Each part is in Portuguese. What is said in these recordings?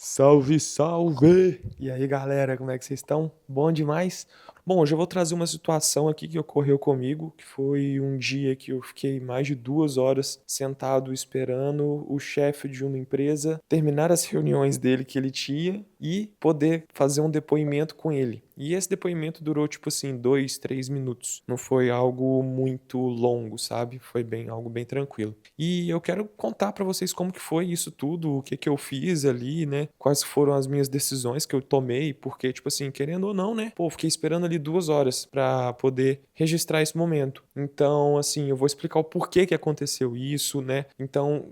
Salve, salve! E aí, galera, como é que vocês estão? Bom demais? Bom, hoje eu vou trazer uma situação aqui que ocorreu comigo, que foi um dia que eu fiquei mais de 2 horas sentado esperando o chefe de uma empresa terminar as reuniões dele que ele tinha e poder fazer um depoimento com ele. E esse depoimento durou, tipo assim, 2, 3 minutos. Não foi algo muito longo, sabe? Foi algo bem tranquilo. E eu quero contar pra vocês como que foi isso tudo, o que que eu fiz ali, né? Quais foram as minhas decisões que eu tomei, porque, tipo assim, querendo ou não, né? Pô, fiquei esperando ali 2 horas pra poder registrar esse momento. Então, assim, eu vou explicar o porquê que aconteceu isso, né? Então,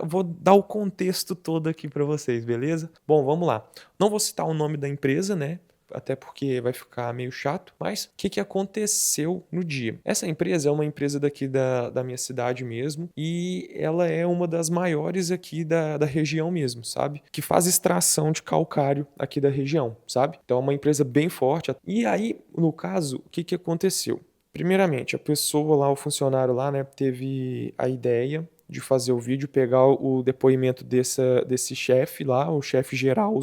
vou dar o contexto todo aqui pra vocês, beleza? Bom, vamos lá. Não vou citar o nome da empresa, né? Até porque vai ficar meio chato, mas o que que aconteceu no dia? Essa empresa é uma empresa daqui da minha cidade mesmo, e ela é uma das maiores aqui da região mesmo, sabe? Que faz extração de calcário aqui da região, sabe? Então é uma empresa bem forte. E aí, no caso, o que que aconteceu? Primeiramente, a pessoa lá, o funcionário lá, né, teve a ideia de fazer o vídeo, pegar o depoimento desse chefe lá, o chefe geral,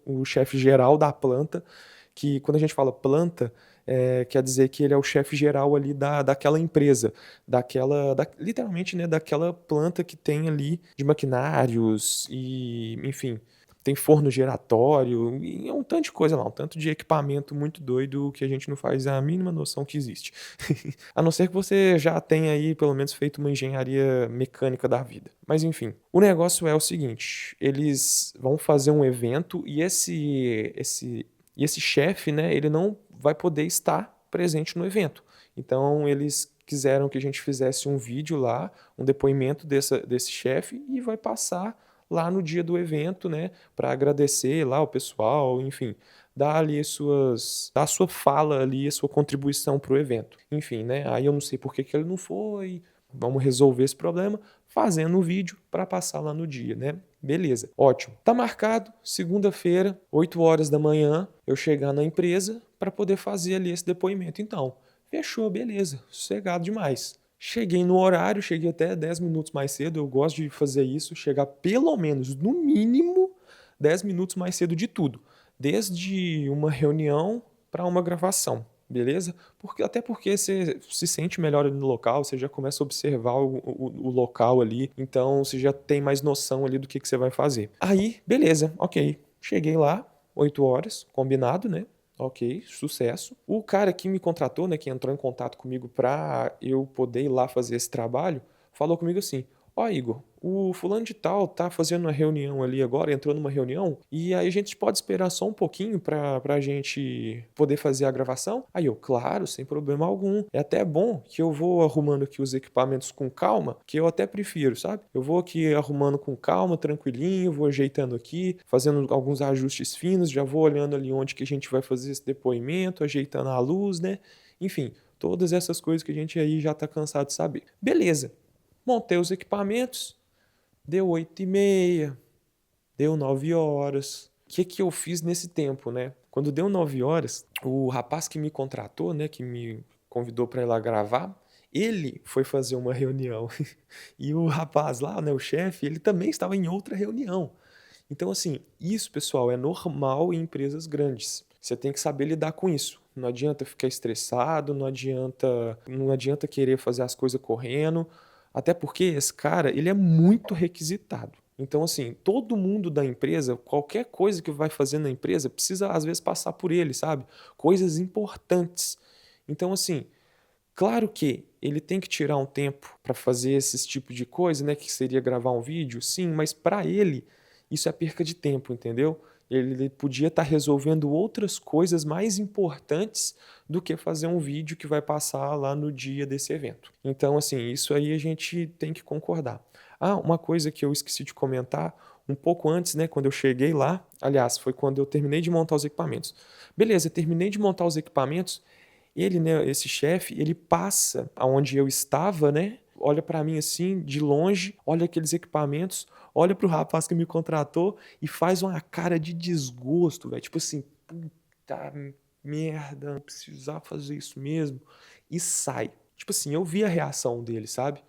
o chefe geral da planta, que quando a gente fala planta, quer dizer que ele é o chefe geral ali daquela empresa, literalmente, né, daquela planta que tem ali de maquinários e, enfim, tem forno giratório e é um tanto de coisa lá, um tanto de equipamento muito doido que a gente não faz a mínima noção que existe. A não ser que você já tenha aí pelo menos feito uma engenharia mecânica da vida. Mas enfim, o negócio é o seguinte, eles vão fazer um evento e esse chefe, né, ele não vai poder estar presente no evento. Então eles quiseram que a gente fizesse um vídeo lá, um depoimento desse chefe e vai passar lá no dia do evento, né, para agradecer lá o pessoal, enfim, dar a sua fala ali, a sua contribuição para o evento. Enfim, né? Aí eu não sei por que que ele não foi. Vamos resolver esse problema fazendo o vídeo para passar lá no dia, né? Beleza, ótimo. Tá marcado, segunda-feira, 8 horas da manhã, eu chegar na empresa para poder fazer ali esse depoimento. Então, fechou, beleza, sossegado demais. Cheguei no horário, cheguei até 10 minutos mais cedo, eu gosto de fazer isso, chegar pelo menos, no mínimo, 10 minutos mais cedo de tudo. Desde uma reunião para uma gravação, beleza? Até porque você se sente melhor ali no local, você já começa a observar o local ali, então você já tem mais noção ali do que você vai fazer. Aí, beleza, ok. Cheguei lá, 8 horas, combinado, né? Ok, sucesso. O cara que me contratou, né, que entrou em contato comigo para eu poder ir lá fazer esse trabalho, falou comigo assim: Ó, Igor, o fulano de tal tá fazendo uma reunião ali agora, entrou numa reunião, e aí a gente pode esperar só um pouquinho pra gente poder fazer a gravação? Aí eu, claro, sem problema algum. É até bom que eu vou arrumando aqui os equipamentos com calma, que eu até prefiro, sabe? Eu vou aqui arrumando com calma, tranquilinho, vou ajeitando aqui, fazendo alguns ajustes finos, já vou olhando ali onde que a gente vai fazer esse depoimento, ajeitando a luz, né? Enfim, todas essas coisas que a gente aí já tá cansado de saber. Beleza. Montei os equipamentos, deu 8h30, deu 9 horas. O que que eu fiz nesse tempo, né? Quando deu 9 horas, o rapaz que me contratou, né, que me convidou para ir lá gravar, ele foi fazer uma reunião. E o rapaz lá, né, o chefe, ele também estava em outra reunião. Então, assim, isso, pessoal, é normal em empresas grandes. Você tem que saber lidar com isso. Não adianta ficar estressado, não adianta querer fazer as coisas correndo, até porque esse cara, ele é muito requisitado. Então, assim, todo mundo da empresa, qualquer coisa que vai fazer na empresa, precisa às vezes passar por ele, sabe? Coisas importantes. Então, assim, claro que ele tem que tirar um tempo para fazer esse tipo de coisa, né, que seria gravar um vídeo, sim, mas para ele isso é perca de tempo, entendeu? Ele podia estar resolvendo outras coisas mais importantes do que fazer um vídeo que vai passar lá no dia desse evento. Então, assim, isso aí a gente tem que concordar. Ah, uma coisa que eu esqueci de comentar, um pouco antes, né, quando eu cheguei lá, aliás, foi quando eu terminei de montar os equipamentos. Beleza, terminei de montar os equipamentos, ele, né, esse chefe, ele passa aonde eu estava, né? Olha pra mim assim, de longe, olha aqueles equipamentos, olha pro rapaz que me contratou e faz uma cara de desgosto, velho. Tipo assim, puta merda, não precisava fazer isso mesmo. E sai. Tipo assim, eu vi a reação dele, sabe?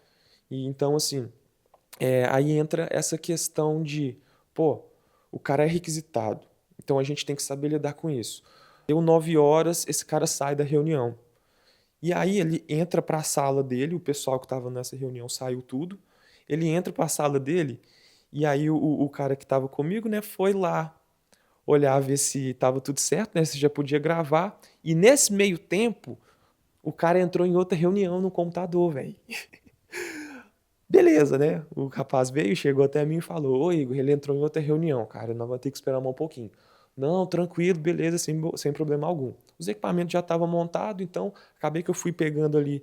E então, assim, aí entra essa questão de, pô, o cara é requisitado. Então a gente tem que saber lidar com isso. Deu 9 horas, esse cara sai da reunião. E aí ele entra para a sala dele, o pessoal que estava nessa reunião saiu tudo. Ele entra para a sala dele e aí o cara que estava comigo, né, foi lá olhar, ver se estava tudo certo, né, se já podia gravar. E nesse meio tempo, o cara entrou em outra reunião no computador, velho. Beleza, né? O rapaz veio, chegou até mim e falou: Ô Igor, ele entrou em outra reunião, cara, nós vamos ter que esperar mais um pouquinho. Não, tranquilo, beleza, sem problema algum. Os equipamentos já estavam montados, então acabei que eu fui pegando ali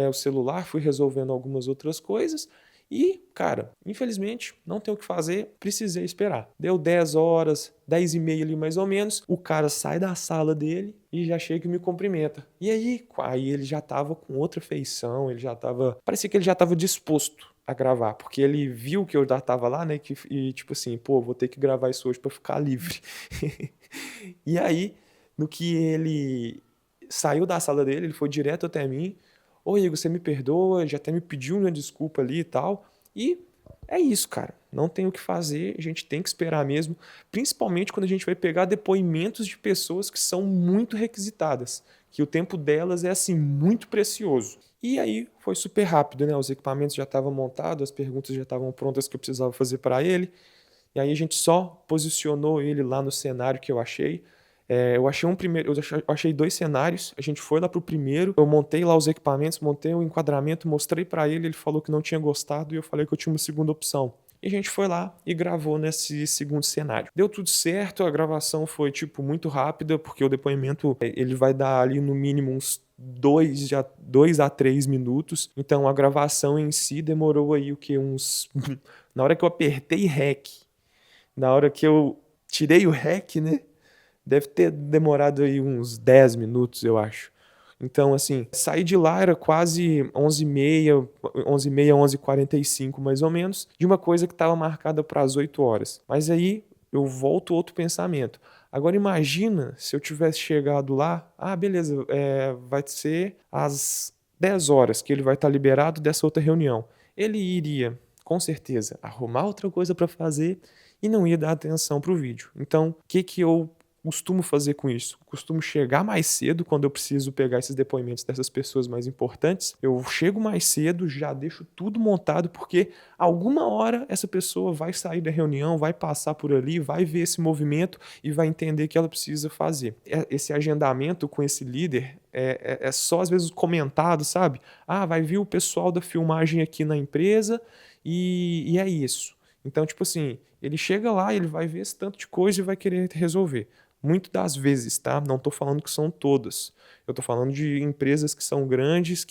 o celular, fui resolvendo algumas outras coisas e, cara, infelizmente, não tem o que fazer, precisei esperar. Deu 10 horas, 10 e meia ali mais ou menos, o cara sai da sala dele e já chega e me cumprimenta. E aí ele já tava com outra feição, parecia que ele já tava disposto a gravar, porque ele viu que eu já tava lá, né, e tipo assim, pô, vou ter que gravar isso hoje pra ficar livre. E aí, no que ele saiu da sala dele, ele foi direto até mim. Ô Igor, você me perdoa, já até me pediu uma desculpa ali e tal. E é isso, cara. Não tem o que fazer, a gente tem que esperar mesmo, principalmente quando a gente vai pegar depoimentos de pessoas que são muito requisitadas, que o tempo delas é assim muito precioso. E aí foi super rápido, né? Os equipamentos já estavam montados, as perguntas já estavam prontas que eu precisava fazer para ele. E aí a gente só posicionou ele lá no cenário que eu achei. Eu achei 2 cenários, a gente foi lá pro primeiro, eu montei lá os equipamentos, montei o enquadramento, mostrei para ele, ele falou que não tinha gostado e eu falei que eu tinha uma segunda opção. E a gente foi lá e gravou nesse segundo cenário. Deu tudo certo, a gravação foi tipo muito rápida, porque o depoimento ele vai dar ali no mínimo uns 2 a 3 minutos. Então a gravação em si demorou aí o que uns na hora que eu apertei REC, na hora que eu tirei o REC, né? Deve ter demorado aí uns 10 minutos, eu acho. Então, assim, saí de lá era quase 11h30, 11h30, 11h45 mais ou menos, de uma coisa que estava marcada para as 8 horas. Mas aí eu volto outro pensamento. Agora imagina se eu tivesse chegado lá, beleza, vai ser às 10 horas que ele vai estar liberado dessa outra reunião. Ele iria, com certeza, arrumar outra coisa para fazer e não ia dar atenção para o vídeo. Então, o que eu costumo fazer com isso? Costumo chegar mais cedo quando eu preciso pegar esses depoimentos dessas pessoas mais importantes. Eu chego mais cedo, já deixo tudo montado, porque alguma hora essa pessoa vai sair da reunião, vai passar por ali, vai ver esse movimento e vai entender que ela precisa fazer. Esse agendamento com esse líder é só às vezes comentado, sabe? Vai vir o pessoal da filmagem aqui na empresa e é isso. Então, tipo assim, ele chega lá, ele vai ver esse tanto de coisa e vai querer resolver. Muito das vezes, tá? Não tô falando que são todas. Eu tô falando de empresas que são grandes,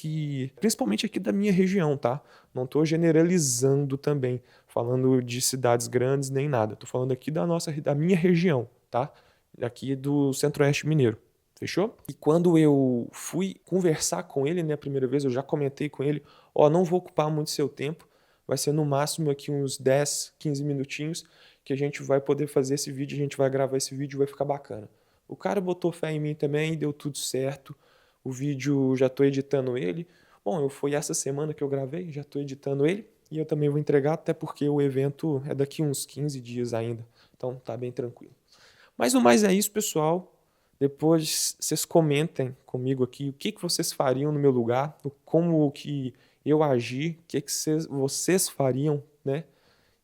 principalmente aqui da minha região, tá? Não tô generalizando também, falando de cidades grandes nem nada. Tô falando aqui da minha região, tá? Aqui do Centro-Oeste Mineiro. Fechou? E quando eu fui conversar com ele, né, a primeira vez, eu já comentei com ele, não vou ocupar muito seu tempo, vai ser no máximo aqui uns 10, 15 minutinhos que a gente vai poder fazer esse vídeo, a gente vai gravar esse vídeo e vai ficar bacana. O cara botou fé em mim também, deu tudo certo. O vídeo, já tô editando ele. Bom, foi essa semana que eu gravei, já tô editando ele. E eu também vou entregar, até porque o evento é daqui uns 15 dias ainda. Então tá bem tranquilo. Mas no mais é isso, pessoal. Depois vocês comentem comigo aqui o que vocês fariam no meu lugar, como que eu agi, o que vocês fariam, né?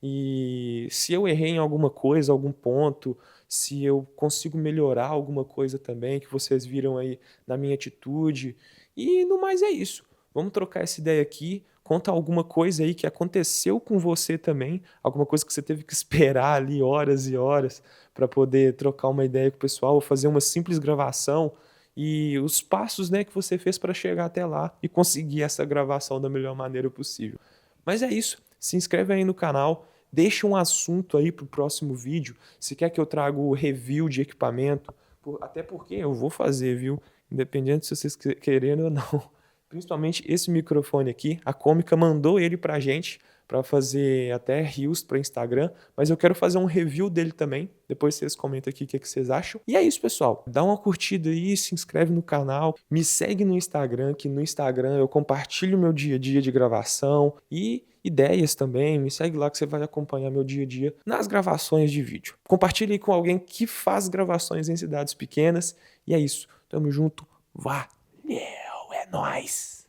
E se eu errei em alguma coisa, algum ponto, se eu consigo melhorar alguma coisa também, que vocês viram aí na minha atitude. E no mais é isso. Vamos trocar essa ideia aqui. Conta alguma coisa aí que aconteceu com você também, alguma coisa que você teve que esperar ali horas e horas para poder trocar uma ideia com o pessoal, ou fazer uma simples gravação e os passos, né, que você fez para chegar até lá e conseguir essa gravação da melhor maneira possível. Mas é isso. Se inscreve aí no canal. Deixa um assunto aí pro próximo vídeo. Se quer que eu traga o review de equipamento, até porque eu vou fazer, viu? Independente se vocês querendo ou não. Principalmente esse microfone aqui, a Cômica mandou ele pra gente para fazer até reels para Instagram, mas eu quero fazer um review dele também. Depois vocês comentam aqui o que vocês acham. E é isso, pessoal. Dá uma curtida aí, se inscreve no canal, me segue no Instagram, que no Instagram eu compartilho meu dia a dia de gravação e ideias também. Me segue lá que você vai acompanhar meu dia a dia nas gravações de vídeo. Compartilhe com alguém que faz gravações em cidades pequenas. E é isso. Tamo junto. Valeu, é nóis!